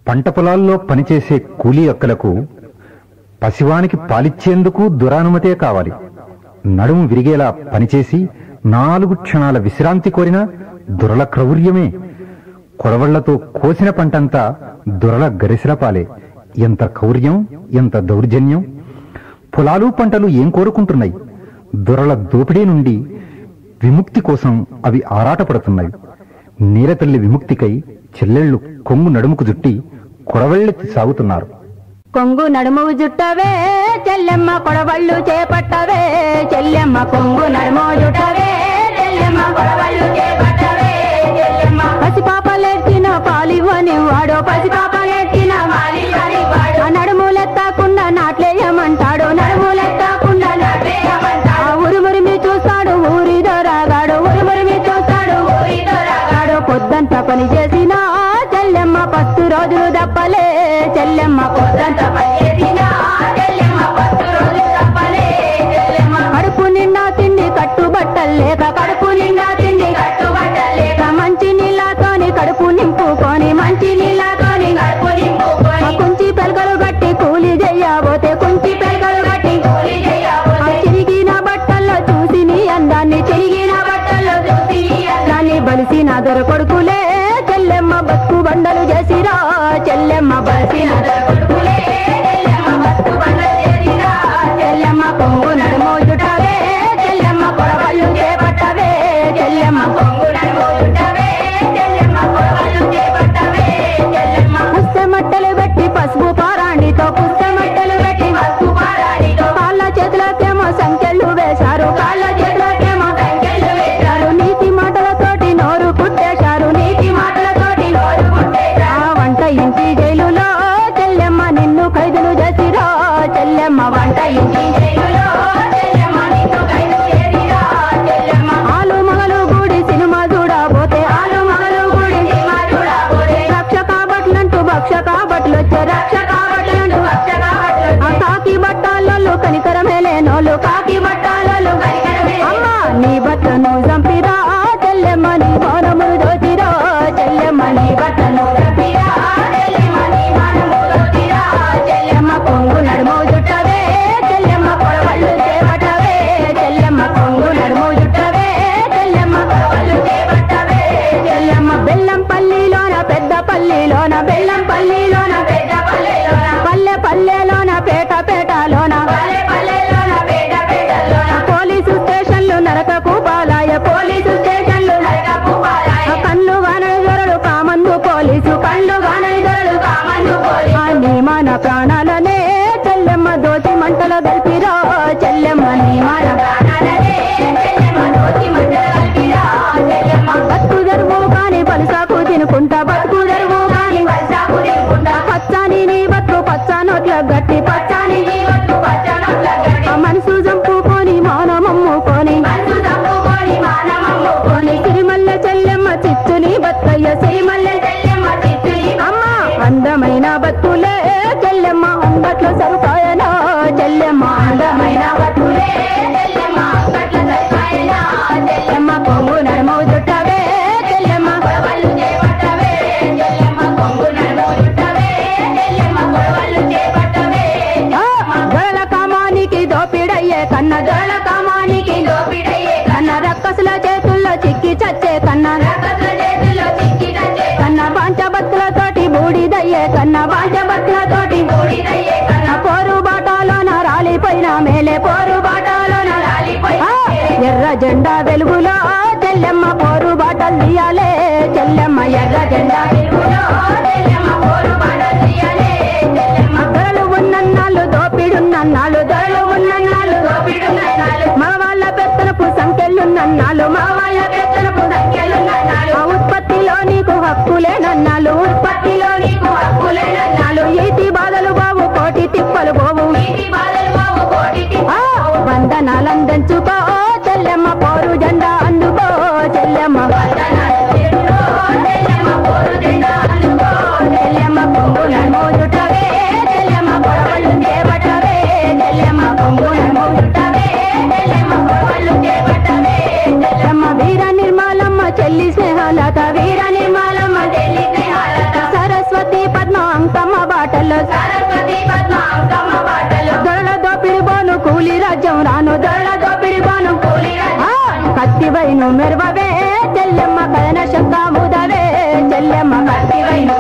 పంట పొలాల్లో పనిచేసే కూలీ అక్కలకు పసివానికి పాలిచ్చేందుకు దురానుమతే కావాలి. నడుము విరిగేలా పనిచేసి 4 క్షణాల విశ్రాంతి కోరిన దురల క్రౌర్యమే. కొడవళ్లతో కోసిన పంటంతా దురల గరిసెలపాలే. ఎంత క్రౌర్యం, ఎంత దౌర్జన్యం! పొలాలు పంటలు ఏం కోరుకుంటున్నాయి? దురల దోపిడీ నుండి విముక్తి కోసం అవి ఆరాటపడుతున్నాయి. నీలతల్లి విముక్తికై చెల్లెళ్లు కొంగు నడుముకు జుట్టి కొడవళ్ళెత్తి సాగుతున్నారు. కొంగు నడుము జుట్టవే చెల్లెమ్మ, కొడవళ్ళు చేపట్టవే చెల్లెమ్మ. కొంగు నడుము జుట్టవే చెల్లెమ్మ, కొడవళ్ళు చేపట్టవే చెల్లెమ్మ. పసిపాపలెట్టిన పాలివని వాడో, పసిపాపలెట్టిన పాలివని వాడో. నడుములెత్తకుండా నాట్లేయమంటాడు, నడుములెత్తకుండా నాట్లేయమంటాడు. ఉరుమురిమి చూస్తాడు ఊరి దొరగాడు, ఉరుమురిమి చూస్తాడు ఊరి దొరగాడు. పొద్దంతా పని చేసిన చెల్లెమ్మ, 10 రోజులు దప్పలే చెల్లెమ్మ. పొద్దంతా పని చేసిన చెల్లెమ్మ, 10 రోజులు దప్పలే చెల్లెమ్మ. కడుపు నిండా తిండి కట్టుబట్టలేక, కడుపు నిండా తిండి కట్టుబట్టలేక. మంచి నీళ్ళతోని కడుపు నింపుకొని, మంచి నీళ్ళతోని కడుపు నింపుకొని. కుంచి పెలకలు గట్టి కూలి చెయ్యబోతే, కుంచి పెలకలు గట్టి కూలి చెయ్యబోతే. చిరిగిన బట్టల్లో చూసి నీ అందాన్ని, చిరిగిన బట్టల్లో చూసి నీ అందాన్ని. బలిసిన దొర కొడుకులే చెల్లెమ్మ, బతుకు బండలు చేసిరా చెల్లెమ్మ. బలిసిన దొర కొడుకులే చెల్లెమ్మ, బతుకు బండలు చేసిరా చెల్లెమ్మ. కొంగు నడుము జుట్టవే చెల్లెమ్మ, కొడవళ్ళు చేపట్టవే చెల్లెమ్మ. కొంగు నడుము జుట్టవే చెల్లెమ్మ, కొడవళ్ళు చేపట్టవే చెల్లెమ్మ. పుస్తమట్టలు పెట్టి పసుపు పారాణితో, పుస్తమట్టలు పెట్టి పసుపు పారాణితో. కాళ్ళ చేతులకేమో సంఖ్యలు వేశారు, కాళ్ళ చేతులకేమో సంఖ్యలు వేశారు. నీతి మాటలతోటి నోరు కుట్టేశారు, నీతి మాటలతోటి నోరు కుట్టేశారు. వంట ఇంటి జైలులో చెల్లెమ్మ, నిన్ను ఖైదులు చేసిరా చెల్లెమ్మ. వంట ఇంటి జైలులో చెల్లెమ్మ, నిన్ను ఖైదు చేసిరా చెల్లెమ్మ. ఆలు మగలు గుడి సినిమా చూడబోతే, ఆలు మగలు గుడి సినిమా చూడబోతే. రక్ష కాబట్లంటూ భక్ష కాబట్లు వచ్చే, రక్ష కాబట్లంటూ భక్ష కాబట్లు. ఆ కాకి బట్టాలలో కనికరమే లేనోళ్ళు, కాకి బట్టాలలో కనికరమే. అమ్మా నీ బట్టను చంపిరా చెల్లెమ్మ, నీ మానమును దోచిరా చెల్లెమ్మ. నీ బట్టను చంపిరా చెల్లెమ్మ, నీ మానము దోచిరా చెల్లెమ్మ. కొంగు నడుము జుట్టవే చెల్లెమ్మ, కొడవళ్ళు చేపట్టవే చెల్లెమ్మ. కొంగు నడుము జుట్టవే చెల్లెమ్మ, కొడవళ్ళు చేపట్టవే చెల్లెమ్మ. బెల్లం పల్లిలోన పెద్ద పల్లిలోన, బెల్లం పల్లిలోన పెద్ద పల్లెలోన. పల్లె పల్లెలోన పేట పేటలోన, పల్లె పల్లెలోన పేట పేటలోన. పోలీసు స్టేషన్లు నరకకు పాలాయ, పోలీసు స్టేషన్లు నరకకు పాలాయ. కళ్ళు గానని దొరలు కామందు పోలీసు, కళ్ళు గానని దొరలు కామందు పోలీసు. నీ మన ప్రాణాలనే చెల్లెమ్మ దోచి మంటల గల్పిరా చెల్లెమ్మ. నీ మన ప్రాణాలనే చెల్లెమ్మ దోచి మంటల గల్పిరా చెల్లెమ్మ. బతుకు దరువు కాని పలుసాకు తినుకుంటా, బతుకు దరువు కాని పలుసాకు తినుకుంటా. పచ్చాని నీ బతుకు పచ్చా నోట్ల గట్టి, పచ్చాని నీ బతుకు పచ్చా నోట్ల గట్టి. మనసు చంపుకొని మానమమ్ముకొని, మనసు చంపుకొని మానమమ్ముకొని. సిరిమల్ల చెల్లెమ్మ చిచ్చుని బతుకయ్య, సిరిమల్ల చెల్లెమ్మ చిచ్చుని. అమ్మ అందమైన బతుకులే చెల్లెమ్మ, అంగట్లో సరుకాయనా చెల్లెమ్మ. అందమైన బతుకులే చెల్లెమ్మ, అంగట్లో సరుకాయనా చెల్లెమ్మ. కొంగు నడుము జుట్టవే చెల్లెమ్మ, కొడవళ్ళు చేపట్టవే చెల్లెమ్మ. కొంగు నడుము జుట్టవే చెల్లెమ్మ, కొడవళ్ళు చేపట్టవే. దొరల కామానికి దోపిడయ్యే కన్నా, దొరల కామానికి దోపిడయ్యే కన్నా. రక్కసుల చేతుల్లో చిక్కి చచ్చే కన్నా, రక్కసుల చేతుల్లో చిక్కి చచ్చే కన్నా. బాంచబత్తులతోటి బూడిదయ్యే కన్నా, బాంచబత్తులతోటి బూడిదయ్యే కన్నా. పోరు బాటాలోన రాలిపోయిన మేలే, పోరు బాటాలోన రాలిపోయిన. ఎర్ర జెండా వెలుగులో చెల్లెమ్మ, పోరు బాటలు తీయాలే చెల్లెమ్మ. ఎర్ర జెండా వెలుగులో చెల్లెమ్మ, పోరు బాటలు తీయాలే చెల్లెమ్మ. దొరలు ఉన్నన్నాళ్ళు దోపిడున్నన్నాళ్ళు, దొరలు ఉన్నన్నాళ్ళు దోపిడున్నన్నాళ్ళు. మగవాళ్ళ పెత్తనపు సంఖ్యలున్నన్నాళ్ళు, మగవాళ్ళ పెత్తనపు సంఖ్యలున్నన్నాళ్ళు. ఆ ఉత్పత్తిలో నీకు హక్కులేనన్నాళ్ళు, ఉత్పత్తిలో నీకు హక్కులేనన్నాళ్ళు. ఈటి బాధలు బాబు కోటి తిప్పలు పోవు, ఈటి బాధలు బాబు కోటి తిప్పలు. వందనాలందించుకో చెల్లెమ్మ, పోరు జెండా అందుకో చెల్లెమ్మ. చెల్లెమ్మ పోరు జెండా అందుకో చెల్లెమ్మ. కొంగు నడుము జుట్టవే చెల్లెమ్మ, కొడవళ్ళు చేపట్టవే చెల్లెమ్మ. కొంగు నడుము జుట్టవే చెల్లెమ్మ, కొడవళ్ళు చేపట్టవే చెల్లెమ్మ. వీర నిర్మలమ్మ చెల్లి స్నేహాలత, వీర నిర్మలమ్మ చెల్లి స్నేహాలత. సరస్వతి పద్మ వైను మెరువవే చెల్లెమ్మ కదన శంఖ ముదవే చెల్లెమ్మ కత్తి వైను